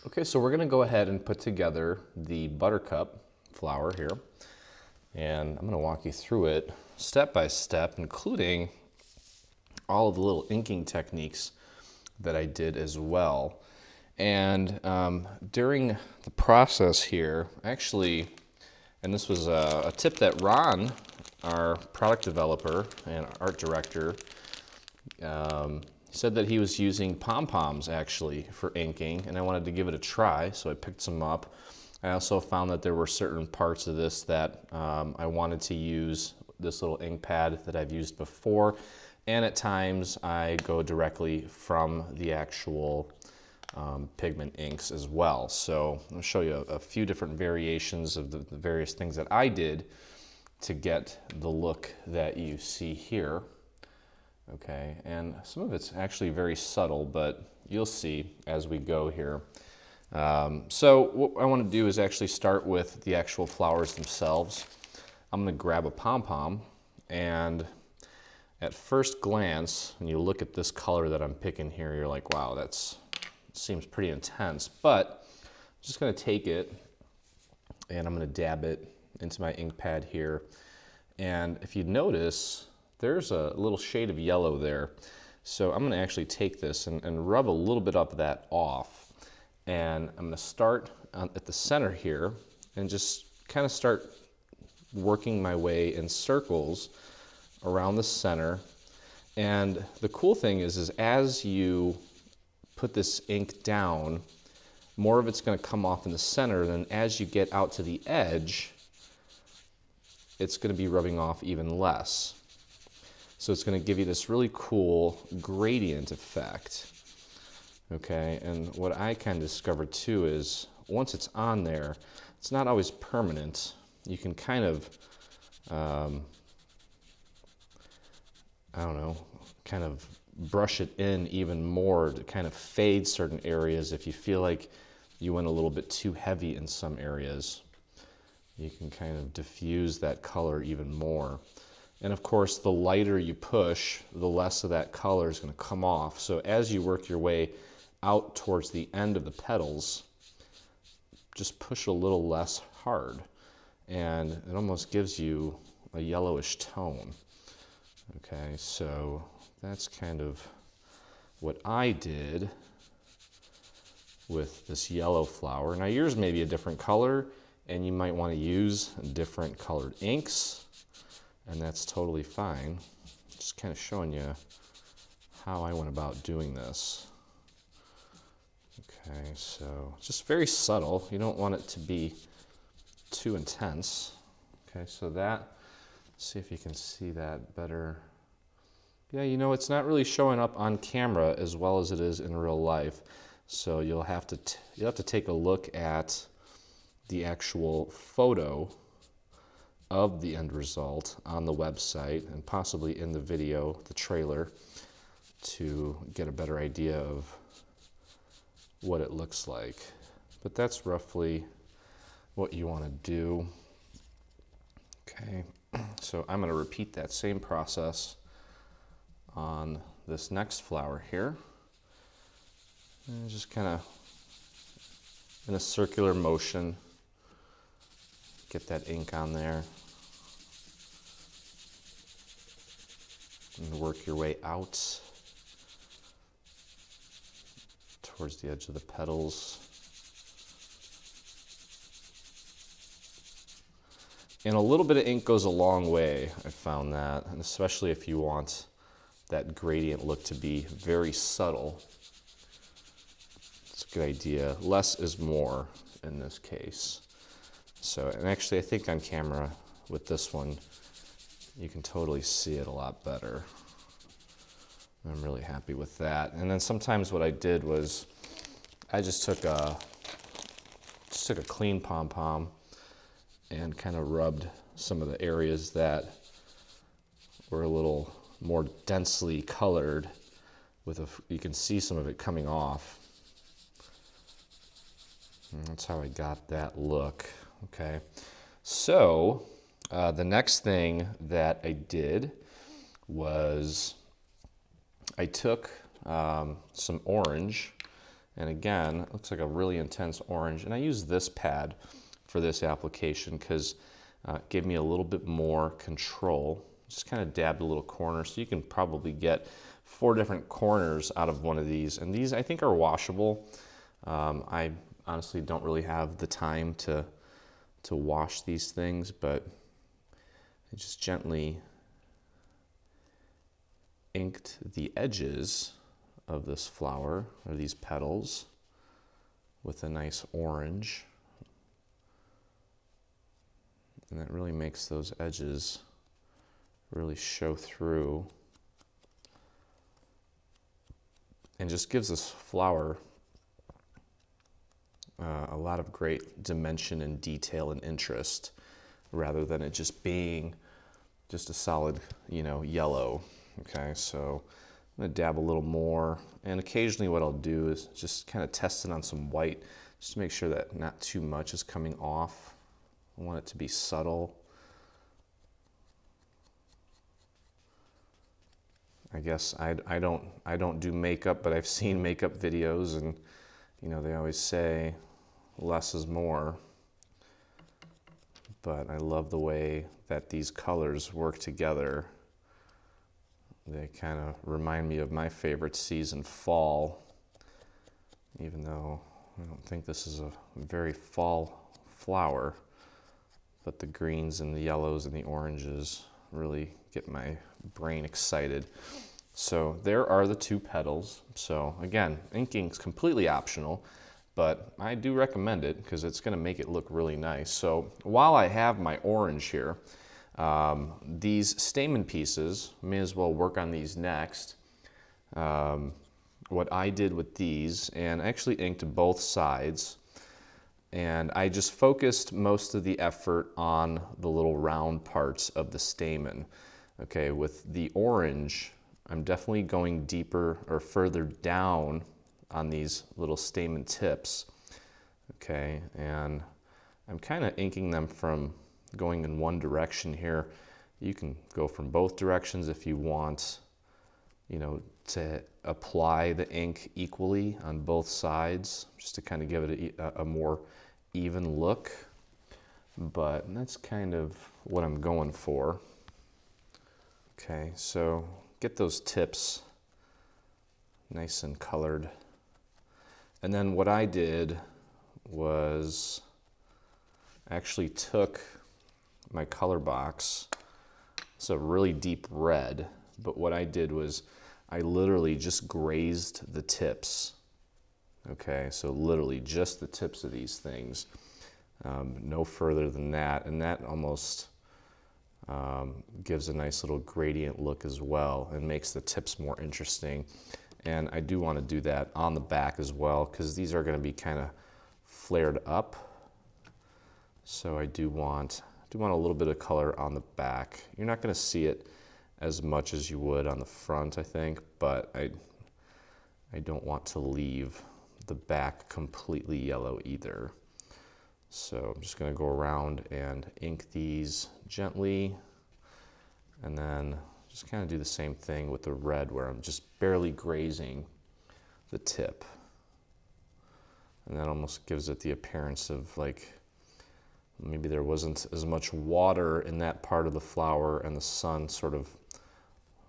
Okay, so we're gonna go ahead and put together the Buttercup flower here. And I'm gonna walk you through it step by step, including all of the little inking techniques that I did as well. And during the process here, actually, and this was a tip that Ron, our product developer and art director, said that he was using pom-poms actually for inking, and I wanted to give it a try, so I picked some up. I also found that there were certain parts of this that I wanted to use this little ink pad that I've used before, and at times I go directly from the actual pigment inks as well. So I'll show you a few different variations of the various things that I did to get the look that you see here. Okay, and some of it's actually very subtle, but you'll see as we go here. So what I want to do is actually start with the actual flowers themselves. I'm going to grab a pom-pom, and at first glance, when you look at this color that I'm picking here, you're like, wow, that seems pretty intense. But I'm just going to take it, and I'm going to dab it into my ink pad here. And if you notice, there's a little shade of yellow there. So I'm gonna actually take this and rub a little bit of that off. And I'm gonna start at the center here and just kind of start working my way in circles around the center. And the cool thing is as you put this ink down, more of it's gonna come off in the center. Then as you get out to the edge, it's gonna be rubbing off even less. So it's going to give you this really cool gradient effect. Okay, and what I kind of discovered too is once it's on there, it's not always permanent. You can kind of, I don't know, kind of brush it in even more to kind of fade certain areas. If you feel like you went a little bit too heavy in some areas, you can kind of diffuse that color even more. And of course, the lighter you push, the less of that color is going to come off. So as you work your way out towards the end of the petals, just push a little less hard. And it almost gives you a yellowish tone. Okay, so that's kind of what I did with this yellow flower. Now yours may be a different color, and you might want to use different colored inks. And that's totally fine. Just kind of showing you how I went about doing this. Okay, so just very subtle. You don't want it to be too intense. Okay, so that, see if you can see that better. Yeah, you know, it's not really showing up on camera as well as it is in real life. So you'll have to take a look at the actual photo of the end result on the website and possibly in the video, the trailer, to get a better idea of what it looks like. But that's roughly what you want to do. Okay, so I'm going to repeat that same process on this next flower here. And just kind of in a circular motion, get that ink on there and work your way out towards the edge of the petals. And a little bit of ink goes a long way, I found that, and especially if you want that gradient look to be very subtle. It's a good idea. Less is more in this case. So, and actually I think on camera with this one, you can totally see it a lot better. I'm really happy with that. And then sometimes what I did was I just took a clean pom-pom and kind of rubbed some of the areas that were a little more densely colored with you can see some of it coming off. And that's how I got that look. Okay, so the next thing that I did was I took some orange And again, it looks like a really intense orange. And I use this pad for this application because it gave me a little bit more control. Just kind of dabbed a little corner, so you can probably get 4 different corners out of one of these. And these I think are washable. I honestly don't really have the time to wash these things, but I just gently inked the edges of this flower, or these petals, with a nice orange. And that really makes those edges really show through and just gives this flower a lot of great dimension and detail and interest, rather than it just being just a solid, yellow. Okay, so I'm gonna dab a little more, and occasionally what I'll do is just kind of test it on some white, just to make sure that not too much is coming off. I want it to be subtle. I guess I don't do makeup, but I've seen makeup videos, and they always say less is more. But I love the way that these colors work together. They kind of remind me of my favorite season, fall, even though I don't think this is a very fall flower, but the greens and the yellows and the oranges really get my brain excited. So there are the 2 petals. So again, inking is completely optional, but I do recommend it because it's going to make it look really nice. So while I have my orange here, these stamen pieces, may as well work on these next. What I did with these, and I actually inked both sides, and I just focused most of the effort on the little round parts of the stamen. Okay, with the orange, I'm definitely going deeper or further down on these little stamen tips. Okay, and I'm kind of inking them from going in one direction here. You can go from both directions if you want, to apply the ink equally on both sides, just to kind of give it a more even look. But that's kind of what I'm going for. Okay, so get those tips nice and colored. And then what I did was actually took my color box. It's a really deep red, but what I did was I literally just grazed the tips. Okay, so literally just the tips of these things, no further than that, and that almost gives a nice little gradient look as well and makes the tips more interesting. And I do want to do that on the back as well, because these are going to be kind of flared up. So I do want a little bit of color on the back. You're not going to see it as much as you would on the front, I think, but I don't want to leave the back completely yellow either. So I'm just going to go around and ink these gently, and then just kind of do the same thing with the red, where I'm just barely grazing the tip. And that almost gives it the appearance of like maybe there wasn't as much water in that part of the flower and the sun sort of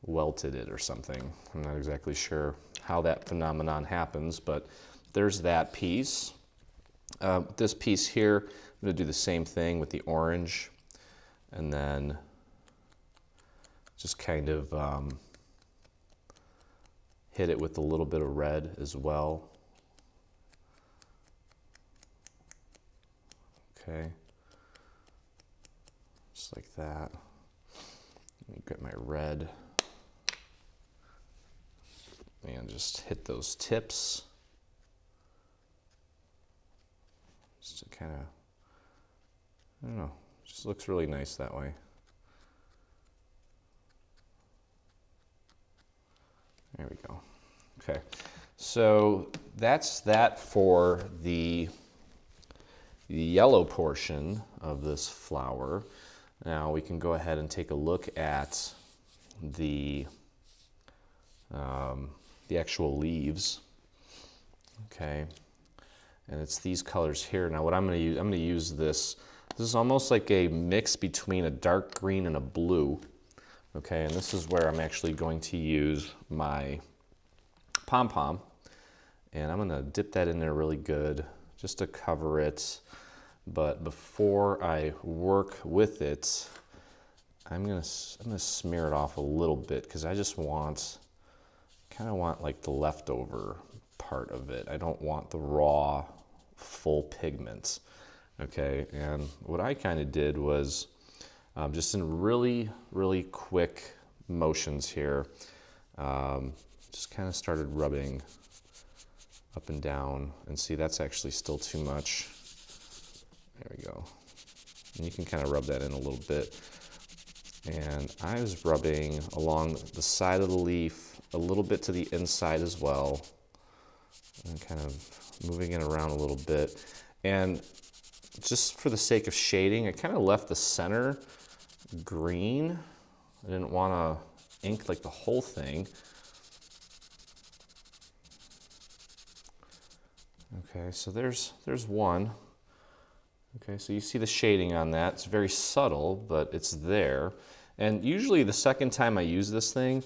welted it or something. I'm not exactly sure how that phenomenon happens, but there's that piece. This piece here, I'm going to do the same thing with the orange, and then just kind of hit it with a little bit of red as well. Okay, just like that. Let me get my red and just hit those tips. Just to kind of, I don't know, just looks really nice that way. There we go. Okay, so that's that for the yellow portion of this flower. Now we can go ahead and take a look at the actual leaves. Okay, and it's these colors here. Now what I'm going to use this. This is almost like a mix between a dark green and a blue. Okay, and this is where I'm actually going to use my pom-pom, and I'm going to dip that in there really good just to cover it. But before I work with it, I'm gonna smear it off a little bit because I just kind of want like the leftover part of it. I don't want the raw, full pigment. Okay, and what I kind of did was just in really, really quick motions here, just kind of started rubbing up and down, and see that's actually still too much. There we go. And you can kind of rub that in a little bit. And I was rubbing along the side of the leaf, a little bit to the inside as well, and kind of moving it around a little bit. And just for the sake of shading, I kind of left the center green. I didn't want to ink like the whole thing. Okay, so there's one. Okay, so you see the shading on that. It's very subtle, but it's there. And usually the second time I use this thing,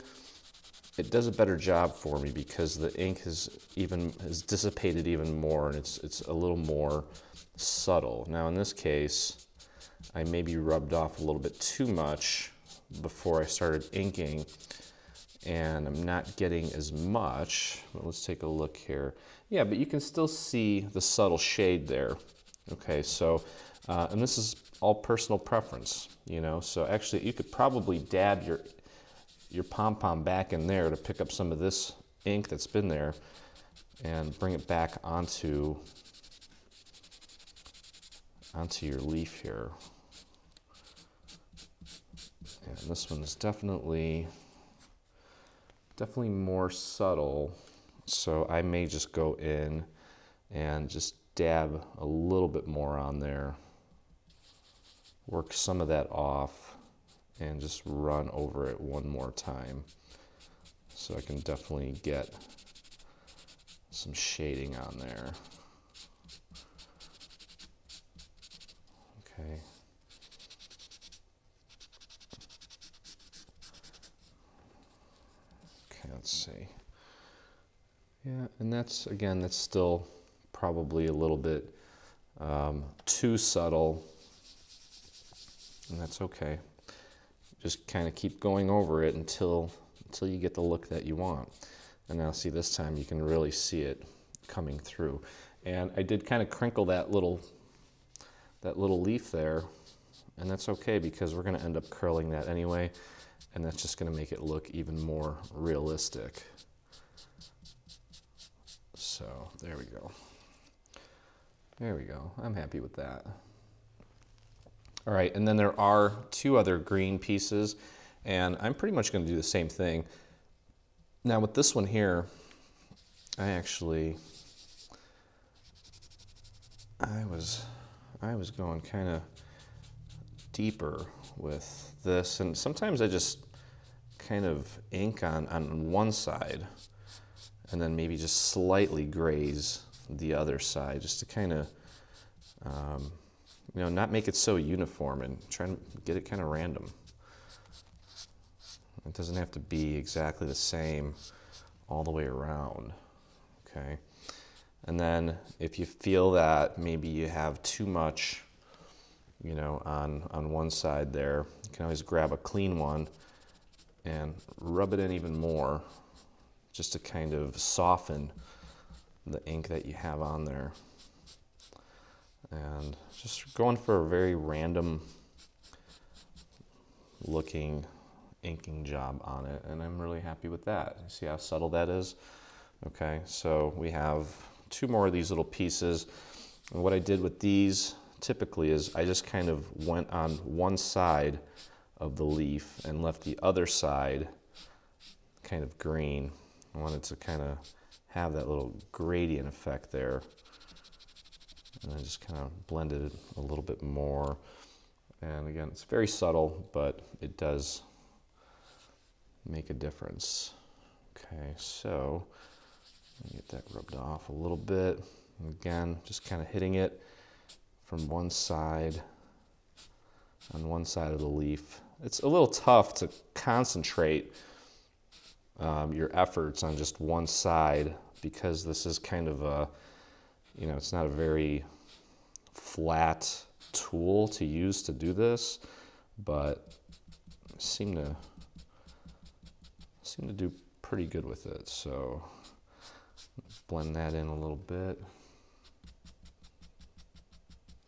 it does a better job for me because the ink has dissipated even more, and it's a little more subtle. Now in this case, I maybe rubbed off a little bit too much before I started inking, and I'm not getting as much. But let's take a look here. Yeah, but you can still see the subtle shade there. Okay, so, and this is all personal preference, you know, so actually you could probably dab your pom-pom back in there to pick up some of this ink that's been there and bring it back onto your leaf here. And this one is definitely more subtle, so I may just go in and just dab a little bit more on there, work some of that off, and just run over it one more time so I can definitely get some shading on there. Okay. Okay, let's see. Yeah, and that's still probably a little bit too subtle, and that's okay. Just kind of keep going over it until you get the look that you want. And now see, this time you can really see it coming through. And I did kind of crinkle that little leaf there, and that's okay because we're going to end up curling that anyway, and that's just going to make it look even more realistic. So there we go. There we go. I'm happy with that. All right, and then there are two other green pieces, and I'm pretty much going to do the same thing. Now with this one here, I was going kind of deeper with this, and sometimes I just kind of ink on one side and then maybe just slightly graze the other side just to kind of you know, not make it so uniform and try and get it kind of random. It doesn't have to be exactly the same all the way around, okay? And then if you feel that maybe you have too much, you know, on one side there, you can always grab a clean one and rub it in even more just to kind of soften the ink that you have on there. And just going for a very random looking inking job on it, and I'm really happy with that. See how subtle that is? Okay, so we have two more of these little pieces, and what I did with these typically is I just kind of went on one side of the leaf and left the other side kind of green. I wanted to kind of have that little gradient effect there. And I just kind of blended it a little bit more. And again, it's very subtle, but it does make a difference. Okay, so Get that rubbed off a little bit. Again, just kind of hitting it from one side, on one side of the leaf. It's a little tough to concentrate your efforts on just one side because this is kind of a, you know, it's not a very flat tool to use to do this, but I seem to do pretty good with it. So blend that in a little bit.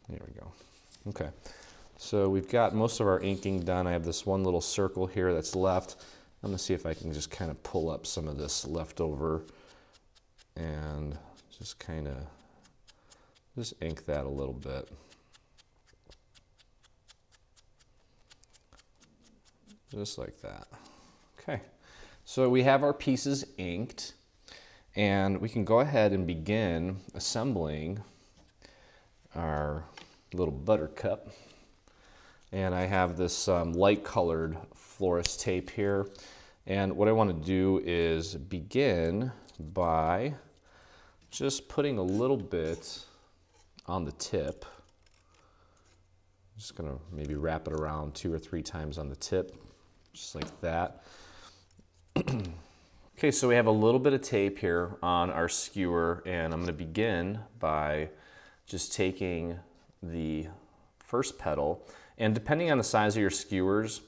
There we go. Okay, so we've got most of our inking done. I have this one little circle here that's left. I'm gonna see if I can just kind of pull up some of this leftover and just kind of just ink that a little bit. Just like that. Okay, so we have our pieces inked, and we can go ahead and begin assembling our little Buttercup. And I have this light colored florist tape here, and what I want to do is begin by just putting a little bit on the tip. I'm just gonna maybe wrap it around 2 or 3 times on the tip, just like that. Okay, so we have a little bit of tape here on our skewer, and I'm gonna begin by just taking the first petal, and depending on the size of your skewers,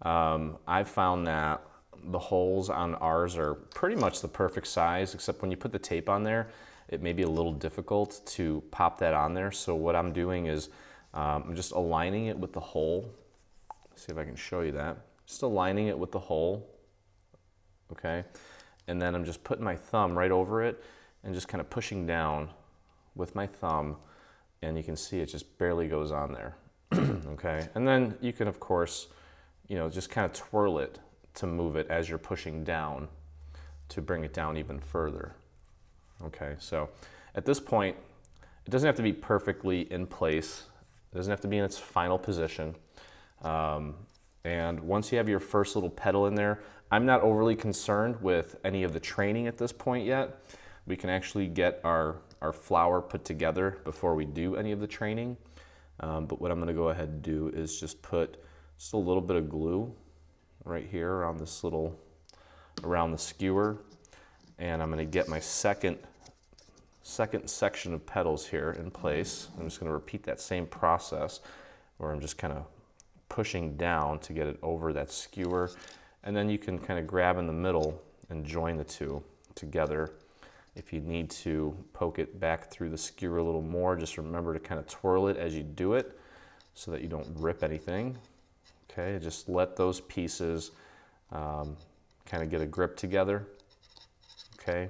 I've found that the holes on ours are pretty much the perfect size, except when you put the tape on there, it may be a little difficult to pop that on there. So what I'm doing is I'm just aligning it with the hole. Let's see if I can show you that. Just aligning it with the hole, okay? And then I'm just putting my thumb right over it and just kind of pushing down with my thumb, and you can see it just barely goes on there. Okay, and then you can, of course, you know, just kind of twirl it to move it as you're pushing down to bring it down even further. Okay, so at this point, it doesn't have to be perfectly in place. It doesn't have to be in its final position. And once you have your first little petal in there, I'm not overly concerned with any of the training at this point yet. We can actually get our flower put together before we do any of the training. But what I'm gonna go ahead and do is just put just a little bit of glue right here around this little, around the skewer. And I'm gonna get my second section of petals here in place. I'm just gonna repeat that same process where I'm just kind of pushing down to get it over that skewer. And then you can kind of grab in the middle and join the two together. If you need to poke it back through the skewer a little more, just remember to kind of twirl it as you do it so that you don't rip anything. Okay, just let those pieces kind of get a grip together. Okay,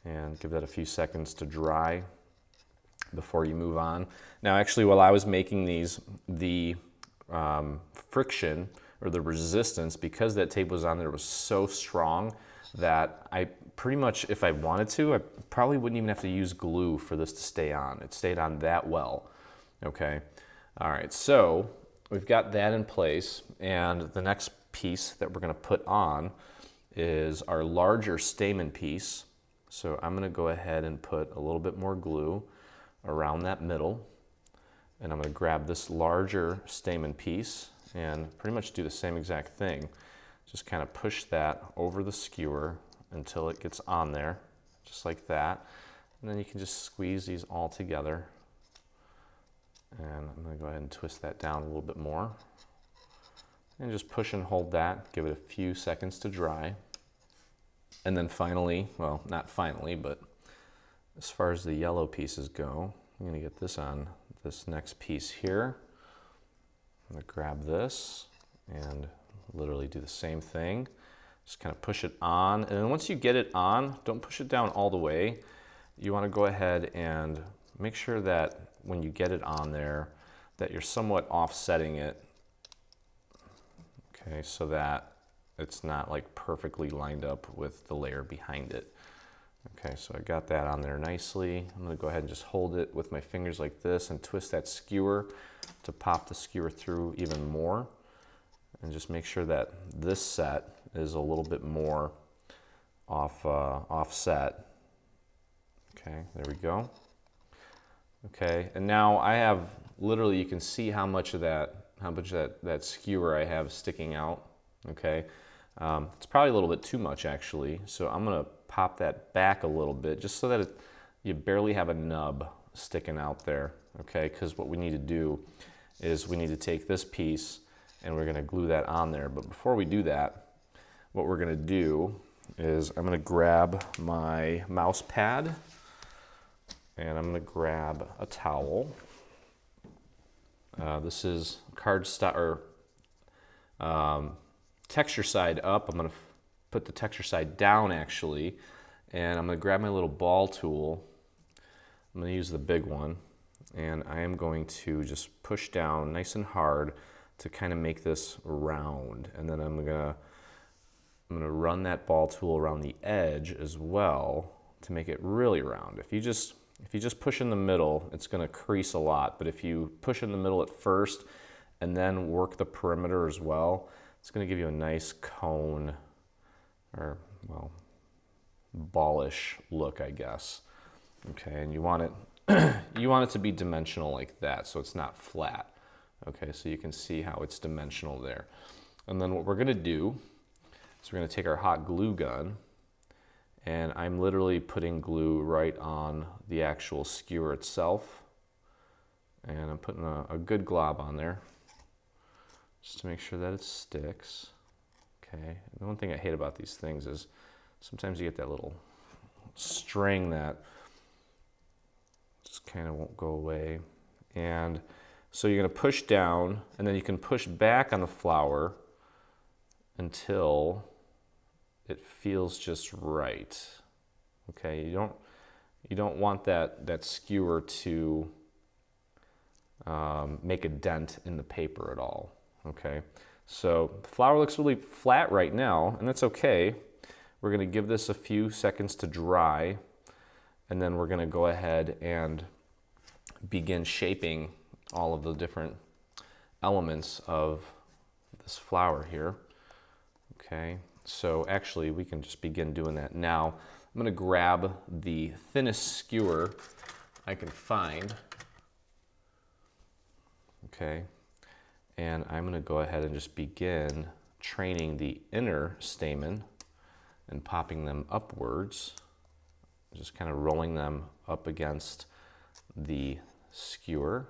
and give that a few seconds to dry before you move on. Now, actually, while I was making these, the friction or the resistance, because that tape was on there, was so strong that I pretty much, if I wanted to, I probably wouldn't even have to use glue for this to stay on. It stayed on that well. Okay, all right, so we've got that in place, and the next piece that we're gonna put on is our larger stamen piece. So I'm gonna go ahead and put a little bit more glue around that middle, and I'm gonna grab this larger stamen piece and pretty much do the same exact thing. Just kind of push that over the skewer until it gets on there, just like that. And then you can just squeeze these all together. And I'm gonna go ahead and twist that down a little bit more. And just push and hold that, give it a few seconds to dry. And then finally, well, not finally, but as far as the yellow pieces go, I'm gonna get this on this next piece here. I'm gonna grab this and literally do the same thing. Just kind of push it on, and then once you get it on, don't push it down all the way. You want to go ahead and make sure that when you get it on there, that you're somewhat offsetting it, okay, so that it's not like perfectly lined up with the layer behind it. Okay, so I got that on there nicely. I'm going to go ahead and just hold it with my fingers like this and twist that skewer to pop the skewer through even more. And just make sure that this set is a little bit more offset. Okay, there we go. Okay, and now I have literally, you can see how much that skewer I have sticking out. Okay, it's probably a little bit too much actually, so I'm gonna pop that back a little bit just so that you barely have a nub sticking out there. Okay, because what we need to do is we need to take this piece and we're gonna glue that on there. But before we do that, what we're gonna do is I'm gonna grab my mouse pad and I'm gonna grab a towel. This is cardstock or texture side up. I'm gonna put the texture side down actually, and I'm gonna grab my little ball tool. I'm gonna use the big one, and I am going to just push down nice and hard to kind of make this round. And then I'm gonna run that ball tool around the edge as well to make it really round. If you just push in the middle, it's gonna crease a lot. But if you push in the middle at first and then work the perimeter as well, it's gonna give you a nice cone, or well, ballish look, I guess. Okay, and you want it to be dimensional like that, so it's not flat. Okay, so you can see how it's dimensional there. And then what we're gonna do is we're gonna take our hot glue gun, and I'm literally putting glue right on the actual skewer itself. And I'm putting a good glob on there, just to make sure that it sticks. Okay, the one thing I hate about these things is sometimes you get that little string that just kind of won't go away. And so you're gonna push down, and then you can push back on the flower until it feels just right. Okay, you don't want that skewer to make a dent in the paper at all. Okay, so the flower looks really flat right now, and that's okay. We're gonna give this a few seconds to dry, and then we're gonna go ahead and begin shaping all of the different elements of this flower here. Okay, so actually we can just begin doing that now. I'm gonna grab the thinnest skewer I can find. Okay, and I'm gonna go ahead and just begin training the inner stamen and popping them upwards, just kind of rolling them up against the skewer.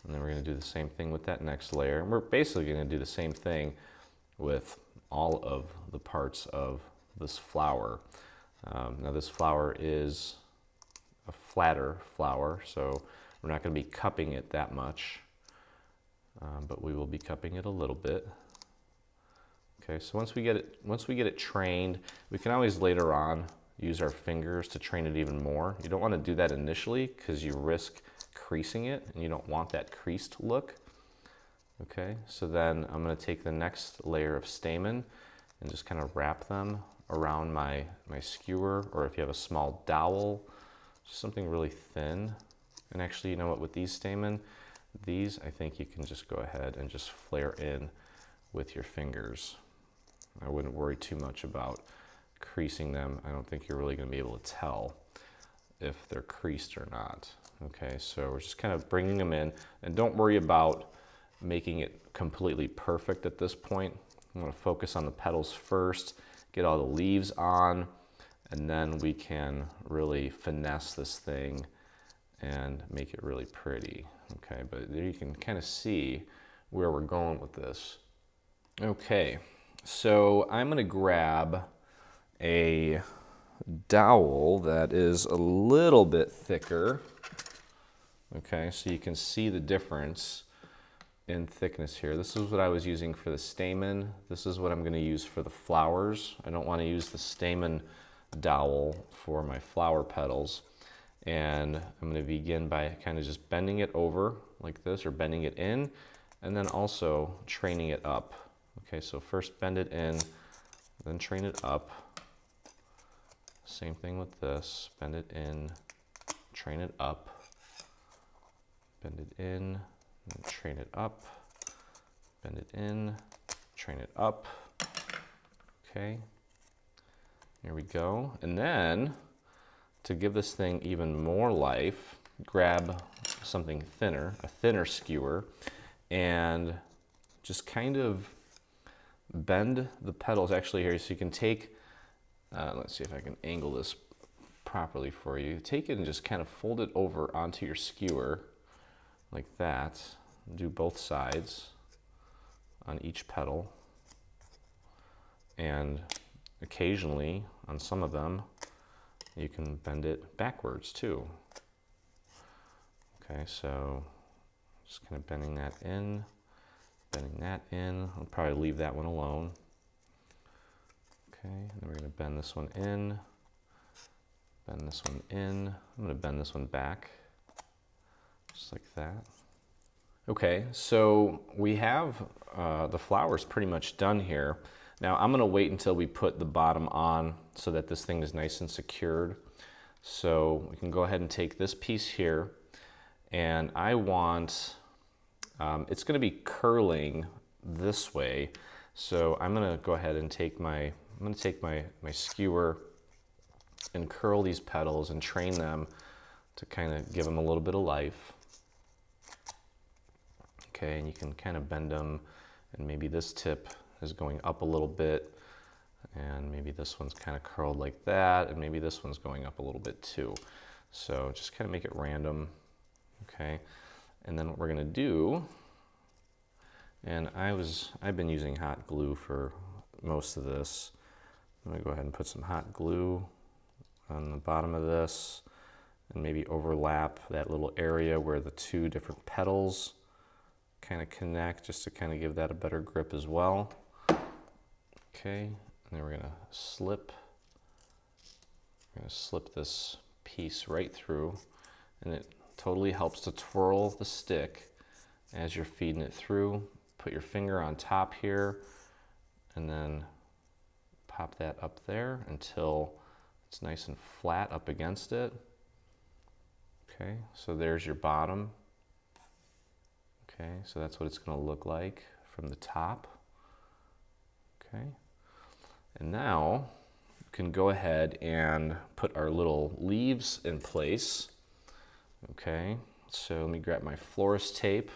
And then we're going to do the same thing with that next layer. And we're basically going to do the same thing with all of the parts of this flower. Now this flower is a flatter flower, so we're not going to be cupping it that much, but we will be cupping it a little bit. Okay, so once we get it trained, we can always later on use our fingers to train it even more. You don't want to do that initially because you risk creasing it, and you don't want that creased look. Okay, so then I'm going to take the next layer of stamen and just kind of wrap them around my skewer, or if you have a small dowel, just something really thin. And actually, you know what, with these stamen, these I think you can just go ahead and just flare in with your fingers. I wouldn't worry too much about creasing them. I don't think you're really going to be able to tell if they're creased or not. Okay, so we're just kind of bringing them in, and don't worry about making it completely perfect at this point. I'm going to focus on the petals first, get all the leaves on, and then we can really finesse this thing and make it really pretty. Okay, but there you can kind of see where we're going with this. Okay, so I'm going to grab a dowel that is a little bit thicker. Okay, so you can see the difference in thickness here. This is what I was using for the stamen. This is what I'm going to use for the flowers. I don't want to use the stamen dowel for my flower petals. And I'm going to begin by kind of just bending it over like this, or bending it in, and then also training it up. Okay, so first bend it in, then train it up. Same thing with this, bend it in, train it up, bend it in, and train it up, bend it in, train it up. Okay, Here we go. And then to give this thing even more life, grab something thinner, a thinner skewer, and just kind of bend the petals actually here. So you can take, let's see if I can angle this properly for you. Take it and just kind of fold it over onto your skewer like that. Do both sides on each petal. And occasionally on some of them, you can bend it backwards too. Okay, so just kind of bending that in, bending that in. I'll probably leave that one alone. Okay, and then we're going to bend this one in, bend this one in. I'm going to bend this one back, just like that. Okay, so we have the flowers pretty much done here. Now I'm going to wait until we put the bottom on so that this thing is nice and secured. So we can go ahead and take this piece here, and I want, it's going to be curling this way. So I'm going to go ahead and take my skewer and curl these petals and train them to kind of give them a little bit of life. Okay, and you can kind of bend them, and maybe this tip is going up a little bit, and maybe this one's kind of curled like that, and maybe this one's going up a little bit too. So just kind of make it random, okay? And then what we're gonna do, and I've been using hot glue for most of this. I'm gonna go ahead and put some hot glue on the bottom of this, and maybe overlap that little area where the two different petals kind of connect, just to kind of give that a better grip as well. Okay, and then we're gonna slip this piece right through, and it totally helps to twirl the stick as you're feeding it through. Put your finger on top here, and then pop that up there until it's nice and flat up against it. Okay, so there's your bottom. Okay, so that's what it's going to look like from the top. Okay, and now you can go ahead and put our little leaves in place. Okay, so let me grab my florist tape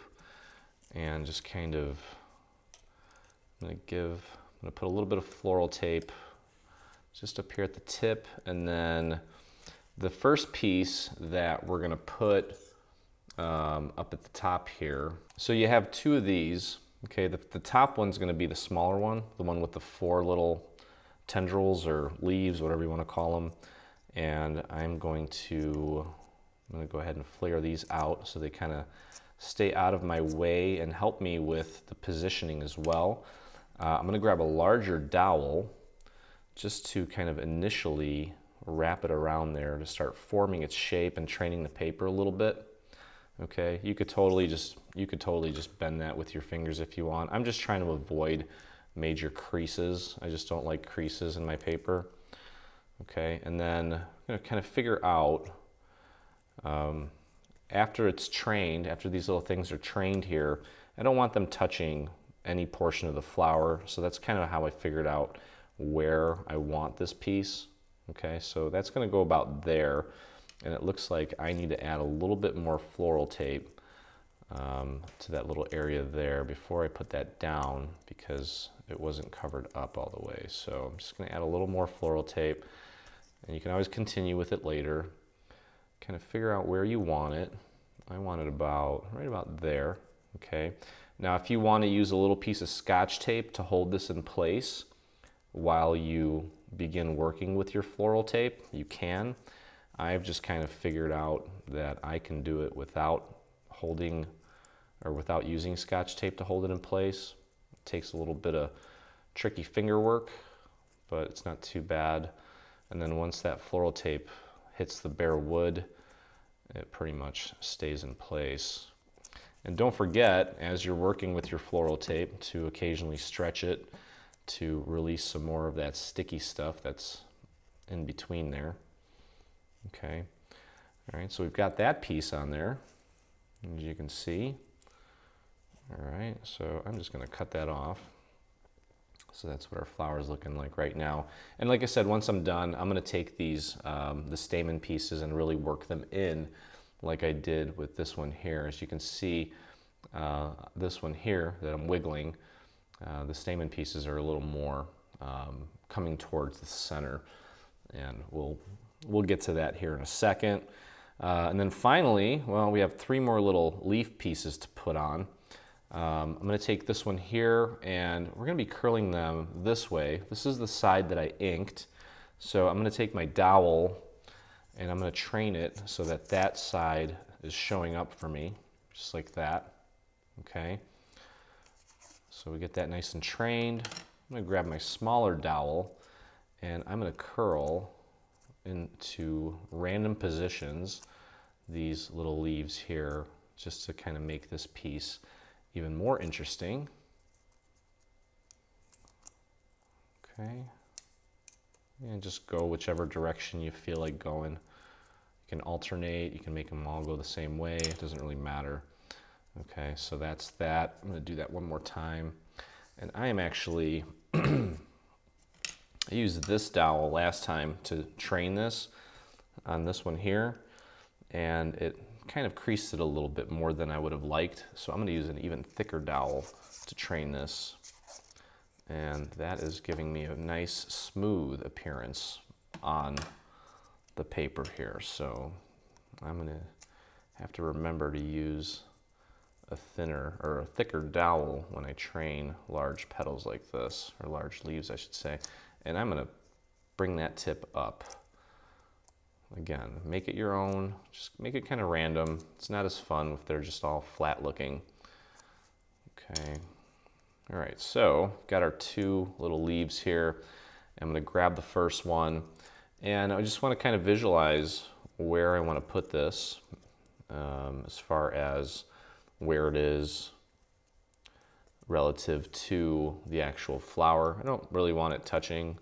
and just kind of, I'm going to put a little bit of floral tape just up here at the tip, and then the first piece that we're going to put up at the top here. So you have two of these. Okay, the top one's going to be the smaller one, the one with the 4 little tendrils or leaves, whatever you want to call them. And I'm going to go ahead and flare these out so they kind of stay out of my way and help me with the positioning as well. I'm going to grab a larger dowel just to kind of initially wrap it around there to start forming its shape and training the paper a little bit. Okay, you could totally just bend that with your fingers if you want. I'm just trying to avoid major creases. I just don't like creases in my paper. Okay, and then I'm going to kind of figure out, after it's trained, after these little things are trained here, I don't want them touching any portion of the flower. So that's kind of how I figured out where I want this piece. Okay, so that's going to go about there. And it looks like I need to add a little bit more floral tape to that little area there before I put that down, because it wasn't covered up all the way. So I'm just going to add a little more floral tape, and you can always continue with it later. Kind of figure out where you want it. I want it right about there. Okay. Now if you want to use a little piece of Scotch tape to hold this in place while you begin working with your floral tape, you can. I've just kind of figured out that I can do it without using Scotch tape to hold it in place. It takes a little bit of tricky finger work, but it's not too bad. And then once that floral tape hits the bare wood, it pretty much stays in place. And don't forget, as you're working with your floral tape, to occasionally stretch it to release some more of that sticky stuff that's in between there. Okay, all right, so we've got that piece on there, as you can see. All right, so I'm just going to cut that off. So that's what our flower is looking like right now. And like I said, once I'm done, I'm gonna take these, the stamen pieces and really work them in like I did with this one here. As you can see, this one here that I'm wiggling, the stamen pieces are a little more coming towards the center. And we'll get to that here in a second. And then finally, well, we have 3 more little leaf pieces to put on. I'm going to take this one here and we're going to be curling them this way. This is the side that I inked. So I'm going to take my dowel and I'm going to train it so that that side is showing up for me, just like that. Okay. So we get that nice and trained. I'm going to grab my smaller dowel and I'm going to curl into random positions these little leaves here just to kind of make this piece even more interesting. Okay, and just go whichever direction you feel like going. You can alternate, you can make them all go the same way, it doesn't really matter. Okay, so that's that. I'm going to do that one more time. And I am actually, I used this dowel last time to train this on this one here, and it kind of creased it a little bit more than I would have liked. So I'm going to use an even thicker dowel to train this. And that is giving me a nice smooth appearance on the paper here. So I'm going to have to remember to use a thinner or a thicker dowel when I train large petals like this, or large leaves I should say. And I'm going to bring that tip up. Again, make it your own, just make it kind of random. It's not as fun if they're just all flat looking. Okay, all right, so got our 2 little leaves here. I'm gonna grab the first one, and I just wanna kind of visualize where I wanna put this as far as where it is relative to the actual flower. I don't really want it touching.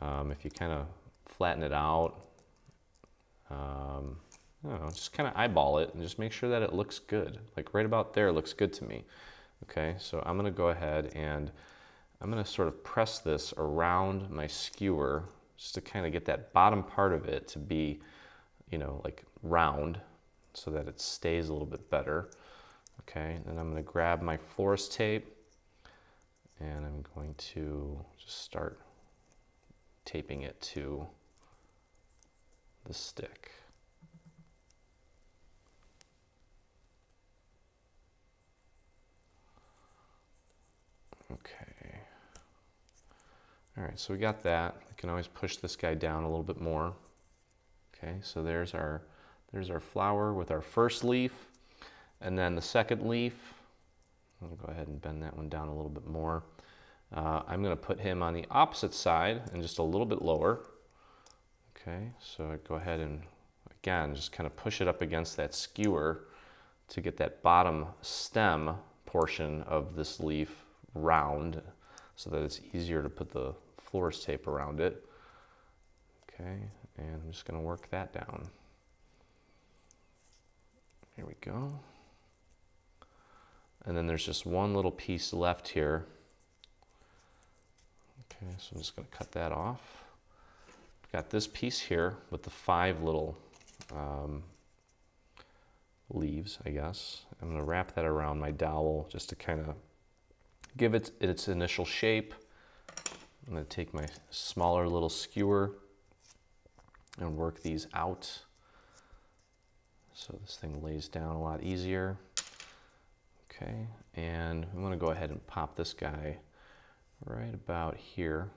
If you kind of flatten it out, I don't know, just kind of eyeball it and just make sure that it looks good. Like right about there looks good to me. Okay, so I'm gonna go ahead and I'm gonna sort of press this around my skewer just to kind of get that bottom part of it to be, you know, like round so that it stays a little bit better. Okay, and I'm gonna grab my florist tape and I'm going to just start taping it to the stick. Okay. All right, so we got that. We can always push this guy down a little bit more. Okay, so there's our flower with our first leaf, and then the second leaf. I'll go ahead and bend that one down a little bit more. I'm going to put him on the opposite side and just a little bit lower. Okay, so I go ahead and again just kind of push it up against that skewer to get that bottom stem portion of this leaf round so that it's easier to put the florist tape around it. Okay, and I'm just going to work that down. Here we go. And then there's just one little piece left here. Okay, so I'm just going to cut that off. Got this piece here with the 5 little leaves, I guess. I'm going to wrap that around my dowel just to kind of give it its initial shape. I'm going to take my smaller little skewer and work these out so this thing lays down a lot easier. Okay, and I'm going to go ahead and pop this guy right about here.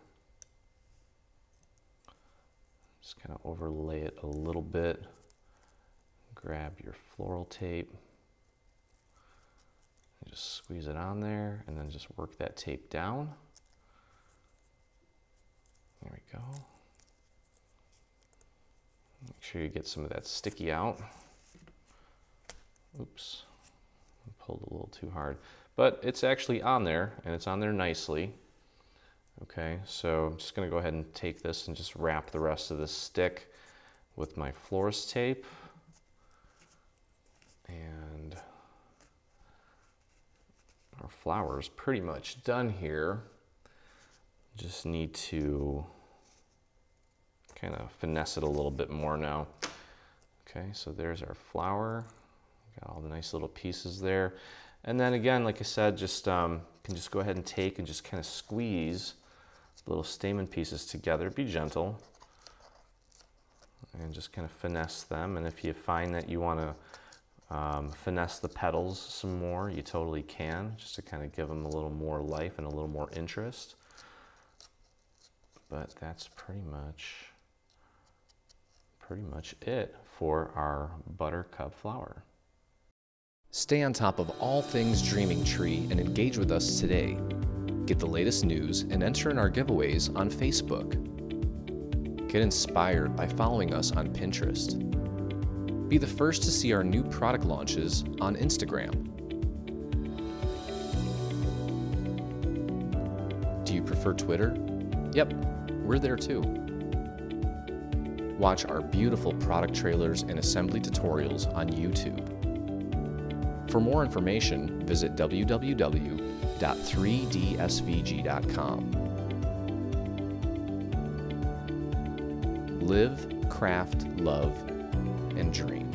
Just kind of overlay it a little bit. Grab your floral tape. And just squeeze it on there and then just work that tape down. There we go. Make sure you get some of that sticky out. Oops, I pulled a little too hard. But it's actually on there, and it's on there nicely. Okay, so I'm just going to go ahead and take this and just wrap the rest of this stick with my florist tape. And our flower is pretty much done here. Just need to kind of finesse it a little bit more now. Okay, so there's our flower. Got all the nice little pieces there. And then again, like I said, just can just go ahead and take and just kind of squeeze the little stamen pieces together. Be gentle. And just kind of finesse them. And if you find that you want to finesse the petals some more, you totally can, just to kind of give them a little more life and a little more interest. But that's pretty much it for our Buttercup flower. Stay on top of all things Dreaming Tree and engage with us today. Get the latest news and enter in our giveaways on Facebook. Get inspired by following us on Pinterest. Be the first to see our new product launches on Instagram. Do you prefer Twitter? Yep, we're there too. Watch our beautiful product trailers and assembly tutorials on YouTube. For more information, visit www.3dsvg.com. Live, craft, love, and dream.